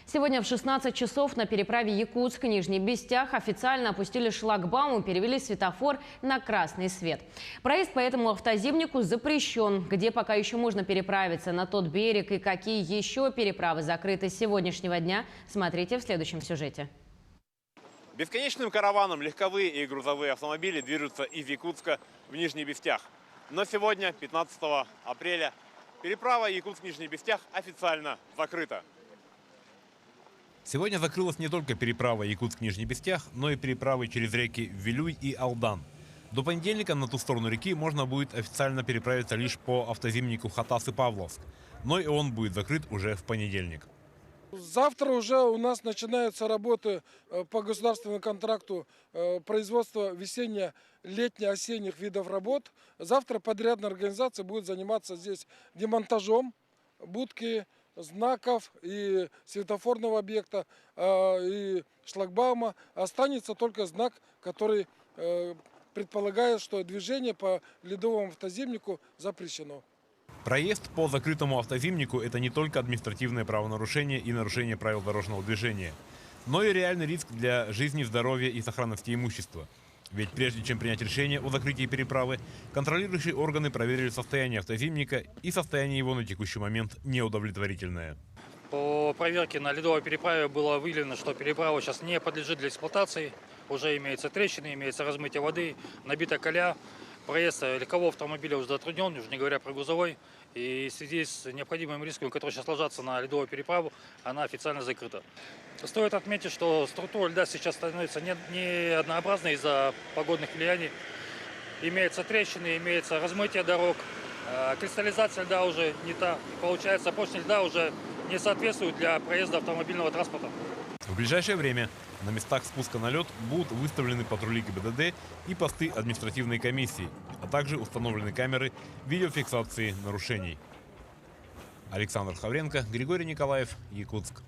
Сегодня в 16 часов на переправе Якутск-Нижний Бестях официально опустили шлагбаум и перевели светофор на красный свет. Проезд по этому автозимнику запрещен. Где пока еще можно переправиться на тот берег и какие еще переправы закрыты с сегодняшнего дня, смотрите в следующем сюжете. Бесконечным караваном легковые и грузовые автомобили движутся из Якутска в Нижний Бестях. Но сегодня, 15 апреля, переправа Якутск-Нижний Бестях официально закрыта. Сегодня закрылась не только переправа Якутск-Нижний Бестях, но и переправы через реки Вилюй и Алдан. До понедельника на ту сторону реки можно будет официально переправиться лишь по автозимнику Хатас и Павловск. Но и он будет закрыт уже в понедельник. Завтра уже у нас начинаются работы по государственному контракту производства весенне-летне-осенних видов работ. Завтра подрядная организация будет заниматься здесь демонтажом будки, знаков и светофорного объекта, и шлагбаума. Останется только знак, который предполагает, что движение по ледовому автозимнику запрещено. Проезд по закрытому автозимнику – это не только административное правонарушение и нарушение правил дорожного движения, но и реальный риск для жизни, здоровья и сохранности имущества. Ведь прежде чем принять решение о закрытии переправы, контролирующие органы проверили состояние автозимника, и состояние его на текущий момент неудовлетворительное. По проверке на ледовой переправе было выявлено, что переправа сейчас не подлежит для эксплуатации. Уже имеются трещины, имеется размытие воды, набита колея. Проезд легкового автомобиля уже затруднен, уже не говоря про грузовой. И в связи с необходимым риском, который сейчас ложатся на ледовую переправу, она официально закрыта. Стоит отметить, что структура льда сейчас становится не однообразной из-за погодных влияний. Имеются трещины, имеется размытие дорог, кристаллизация льда уже не та. Получается, поршни льда уже не соответствуют для проезда автомобильного транспорта. В ближайшее время на местах спуска на лед будут выставлены патрули ГИБДД и посты административной комиссии, а также установлены камеры видеофиксации нарушений. Александр Хавренко, Григорий Николаев, Якутск.